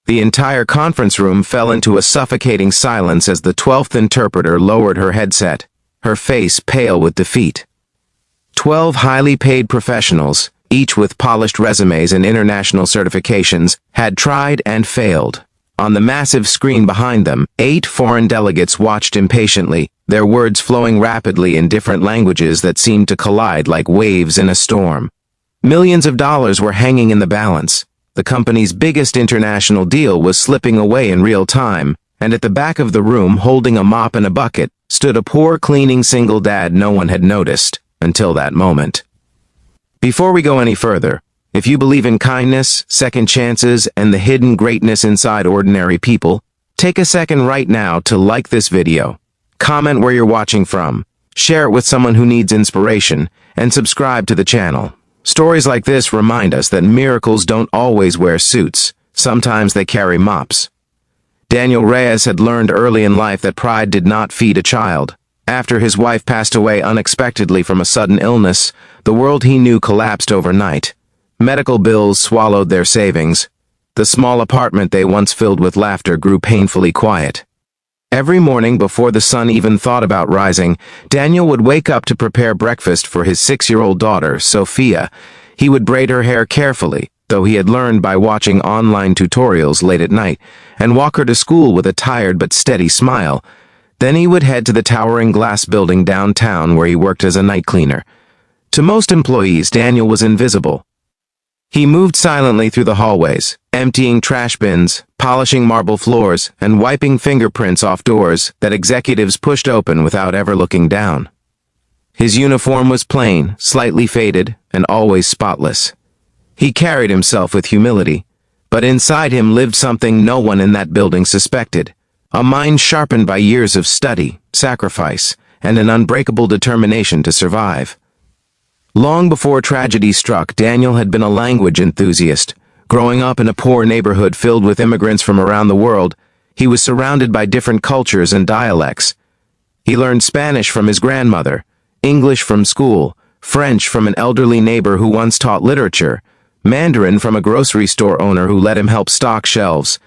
The entire conference room fell into a suffocating silence as the 12th interpreter lowered her headset, her face pale with defeat. 12 highly paid professionals, each with polished resumes and international certifications, had tried and failed. On the massive screen behind them, 8 foreign delegates watched impatiently, their words flowing rapidly in different languages that seemed to collide like waves in a storm. Millions of dollars were hanging in the balance. The company's biggest international deal was slipping away in real time, and at the back of the room, holding a mop and a bucket, stood a poor cleaning single dad no one had noticed until that moment. Before we go any further, if you believe in kindness, second chances, and the hidden greatness inside ordinary people, take a second right now to like this video, comment where you're watching from, share it with someone who needs inspiration, and subscribe to the channel. Stories like this remind us that miracles don't always wear suits. Sometimes they carry mops. Daniel Reyes had learned early in life that pride did not feed a child. After his wife passed away unexpectedly from a sudden illness, the world he knew collapsed overnight. Medical bills swallowed their savings. The small apartment they once filled with laughter grew painfully quiet. Every morning before the sun even thought about rising, Daniel would wake up to prepare breakfast for his 6-year-old daughter, Sophia. He would braid her hair carefully, though he had learned by watching online tutorials late at night, and walk her to school with a tired but steady smile. Then he would head to the towering glass building downtown where he worked as a night cleaner. To most employees, Daniel was invisible. He moved silently through the hallways, emptying trash bins, polishing marble floors, and wiping fingerprints off doors that executives pushed open without ever looking down. His uniform was plain, slightly faded, and always spotless. He carried himself with humility, but inside him lived something no one in that building suspected, a mind sharpened by years of study, sacrifice, and an unbreakable determination to survive. Long before tragedy struck, Daniel had been a language enthusiast. Growing up in a poor neighborhood filled with immigrants from around the world, he was surrounded by different cultures and dialects. He learned Spanish from his grandmother, English from school, French from an elderly neighbor who once taught literature, Mandarin from a grocery store owner who let him help stock shelves,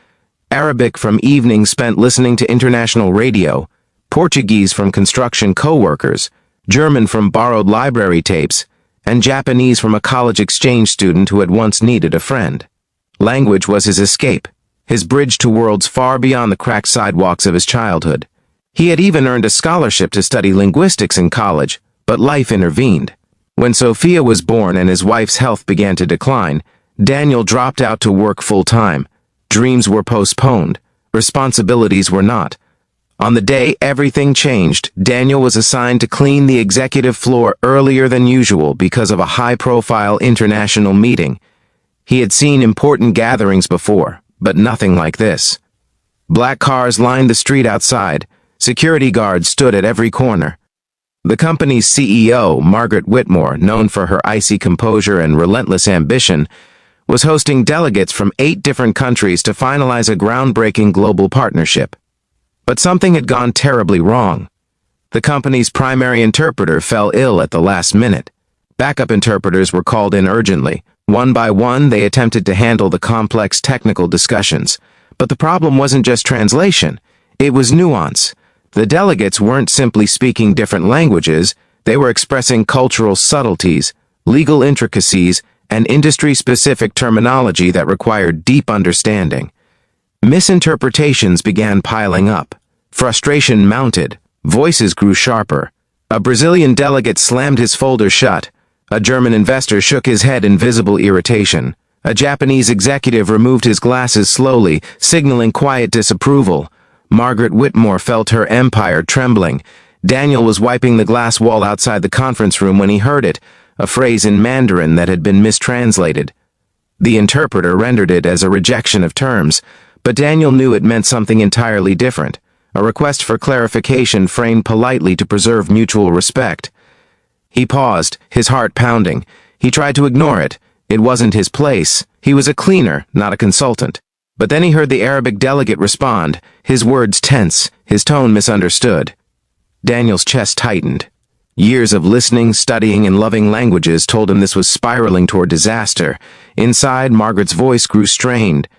Arabic from evenings spent listening to international radio, Portuguese from construction co-workers, German from borrowed library tapes, and Japanese from a college exchange student who had once needed a friend. Language was his escape, his bridge to worlds far beyond the cracked sidewalks of his childhood. He had even earned a scholarship to study linguistics in college, but life intervened. When Sophia was born and his wife's health began to decline, Daniel dropped out to work full-time. Dreams were postponed, responsibilities were not. On the day everything changed, Daniel was assigned to clean the executive floor earlier than usual because of a high-profile international meeting. He had seen important gatherings before, but nothing like this. Black cars lined the street outside. Security guards stood at every corner. The company's CEO, Margaret Whitmore, known for her icy composure and relentless ambition, was hosting delegates from 8 different countries to finalize a groundbreaking global partnership. But something had gone terribly wrong. The company's primary interpreter fell ill at the last minute. Backup interpreters were called in urgently. One by one, they attempted to handle the complex technical discussions. But the problem wasn't just translation. It was nuance. The delegates weren't simply speaking different languages. They were expressing cultural subtleties, legal intricacies, and industry-specific terminology that required deep understanding. Misinterpretations began piling up. Frustration mounted. Voices grew sharper. A Brazilian delegate slammed his folder shut. A German investor shook his head in visible irritation. A Japanese executive removed his glasses slowly, signaling quiet disapproval. Margaret Whitmore felt her empire trembling. Daniel was wiping the glass wall outside the conference room when he heard it, a phrase in Mandarin that had been mistranslated. The interpreter rendered it as a rejection of terms, but Daniel knew it meant something entirely different, a request for clarification framed politely to preserve mutual respect. He paused, his heart pounding. He tried to ignore it. It wasn't his place. He was a cleaner, not a consultant. But then he heard the Arabic delegate respond, his words tense, his tone misunderstood. Daniel's chest tightened. Years of listening, studying, and loving languages told him this was spiraling toward disaster. Inside, Margaret's voice grew strained.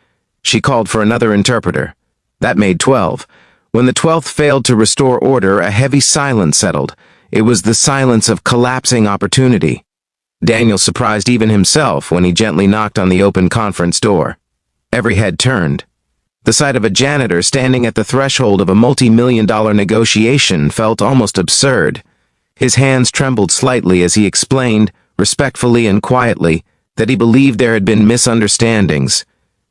She called for another interpreter. That made 12. When the 12th failed to restore order, a heavy silence settled. It was the silence of collapsing opportunity. Daniel surprised even himself when he gently knocked on the open conference door. Every head turned. The sight of a janitor standing at the threshold of a multi-million-dollar negotiation felt almost absurd. His hands trembled slightly as he explained, respectfully and quietly, that he believed there had been misunderstandings.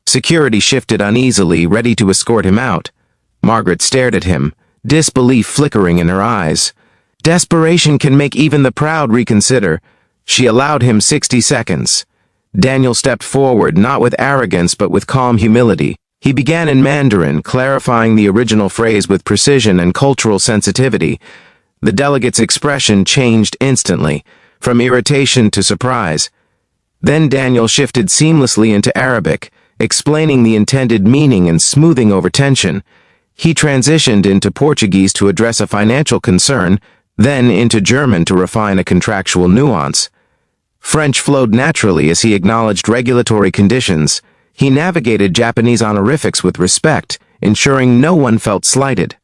Security shifted uneasily, ready to escort him out. Margaret stared at him, disbelief flickering in her eyes. Desperation can make even the proud reconsider. She allowed him 60 seconds. Daniel stepped forward, not with arrogance but with calm humility. He began in Mandarin, clarifying the original phrase with precision and cultural sensitivity. The delegate's expression changed instantly, from irritation to surprise. Then Daniel shifted seamlessly into Arabic, explaining the intended meaning and smoothing over tension. He transitioned into Portuguese to address a financial concern, then into German to refine a contractual nuance. French flowed naturally as he acknowledged regulatory conditions. He navigated Japanese honorifics with respect, ensuring no one felt slighted.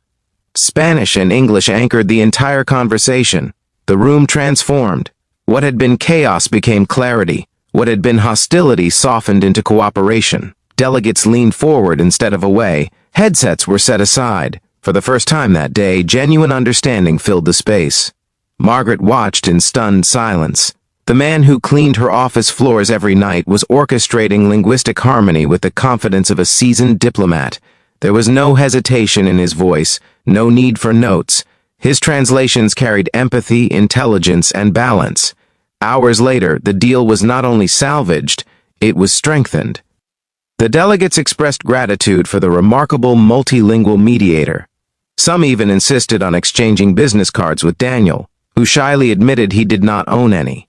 Spanish and English anchored the entire conversation. The room transformed. What had been chaos became clarity. What had been hostility softened into cooperation. Delegates leaned forward instead of away. Headsets were set aside. For the first time that day, genuine understanding filled the space. Margaret watched in stunned silence. The man who cleaned her office floors every night was orchestrating linguistic harmony with the confidence of a seasoned diplomat. There was no hesitation in his voice, no need for notes. His translations carried empathy, intelligence, and balance. Hours later, the deal was not only salvaged, it was strengthened. The delegates expressed gratitude for the remarkable multilingual mediator. Some even insisted on exchanging business cards with Daniel, who shyly admitted he did not own any.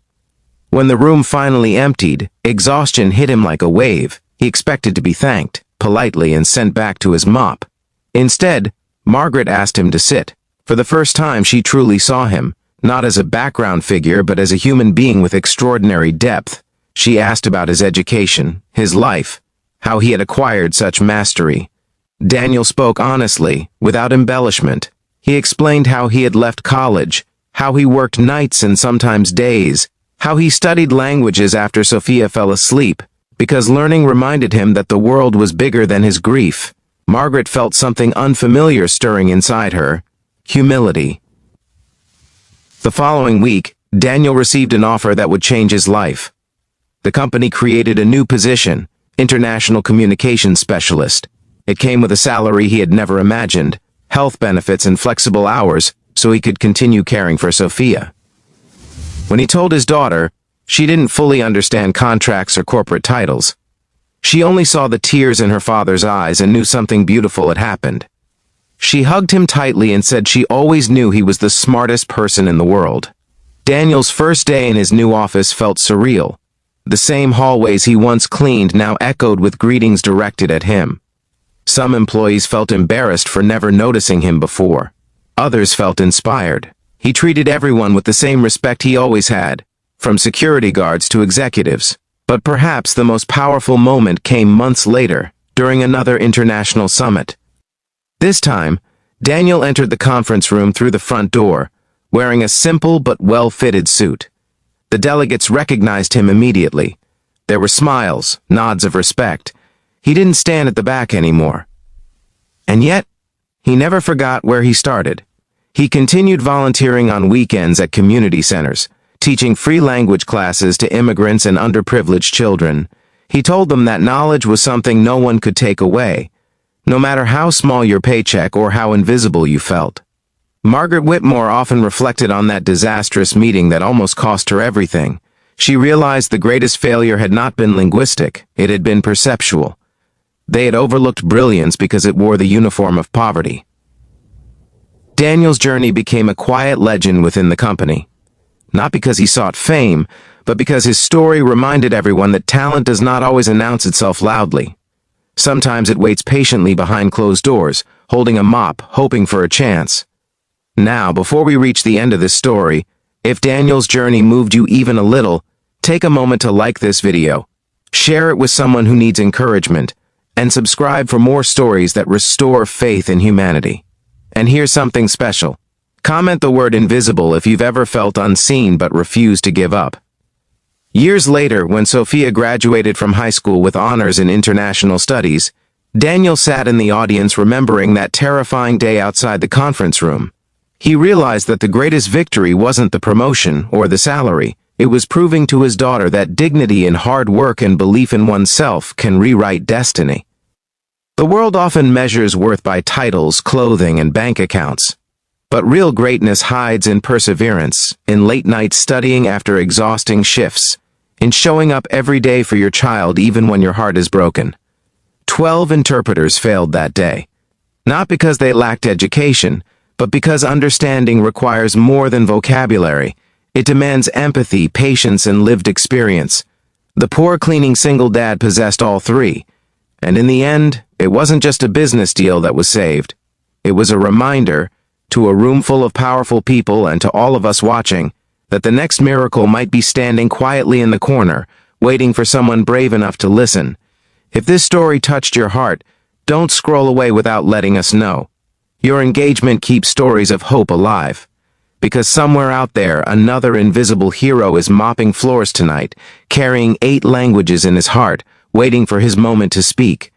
When the room finally emptied, exhaustion hit him like a wave. He expected to be thanked politely and sent back to his mop. Instead, Margaret asked him to sit. For the first time, she truly saw him, not as a background figure but as a human being with extraordinary depth. She asked about his education, his life, how he had acquired such mastery. Daniel spoke honestly, without embellishment. He explained how he had left college, how he worked nights and sometimes days, how he studied languages after Sophia fell asleep, because learning reminded him that the world was bigger than his grief. Margaret felt something unfamiliar stirring inside her: humility. The following week, Daniel received an offer that would change his life. The company created a new position, International Communications Specialist. It came with a salary he had never imagined, health benefits and flexible hours, so he could continue caring for Sophia. When he told his daughter, she didn't fully understand contracts or corporate titles. She only saw the tears in her father's eyes and knew something beautiful had happened. She hugged him tightly and said she always knew he was the smartest person in the world. Daniel's first day in his new office felt surreal. The same hallways he once cleaned now echoed with greetings directed at him. Some employees felt embarrassed for never noticing him before. Others felt inspired. He treated everyone with the same respect he always had, from security guards to executives. But perhaps the most powerful moment came months later, during another international summit. This time, Daniel entered the conference room through the front door, wearing a simple but well-fitted suit. The delegates recognized him immediately. There were smiles, nods of respect. He didn't stand at the back anymore. And yet, he never forgot where he started. He continued volunteering on weekends at community centers, teaching free language classes to immigrants and underprivileged children. He told them that knowledge was something no one could take away, no matter how small your paycheck or how invisible you felt. Margaret Whitmore often reflected on that disastrous meeting that almost cost her everything. She realized the greatest failure had not been linguistic, it had been perceptual. They had overlooked brilliance because it wore the uniform of poverty. Daniel's journey became a quiet legend within the company. Not because he sought fame, but because his story reminded everyone that talent does not always announce itself loudly. Sometimes it waits patiently behind closed doors, holding a mop, hoping for a chance. Now, before we reach the end of this story, if Daniel's journey moved you even a little, take a moment to like this video. Share it with someone who needs encouragement, and subscribe for more stories that restore faith in humanity. And here's something special. Comment the word invisible if you've ever felt unseen but refused to give up. Years later, when Sophia graduated from high school with honors in international studies, Daniel sat in the audience remembering that terrifying day outside the conference room. He realized that the greatest victory wasn't the promotion or the salary. It was proving to his daughter that dignity in hard work and belief in oneself can rewrite destiny. The world often measures worth by titles, clothing, and bank accounts. But real greatness hides in perseverance, in late nights studying after exhausting shifts, in showing up every day for your child even when your heart is broken. 12 interpreters failed that day. Not because they lacked education, but because understanding requires more than vocabulary. It demands empathy, patience, and lived experience. The poor cleaning single dad possessed all three. And in the end, it wasn't just a business deal that was saved. It was a reminder, to a room full of powerful people and to all of us watching, that the next miracle might be standing quietly in the corner, waiting for someone brave enough to listen. If this story touched your heart, don't scroll away without letting us know. Your engagement keeps stories of hope alive. Because somewhere out there, another invisible hero is mopping floors tonight, carrying 8 languages in his heart, waiting for his moment to speak.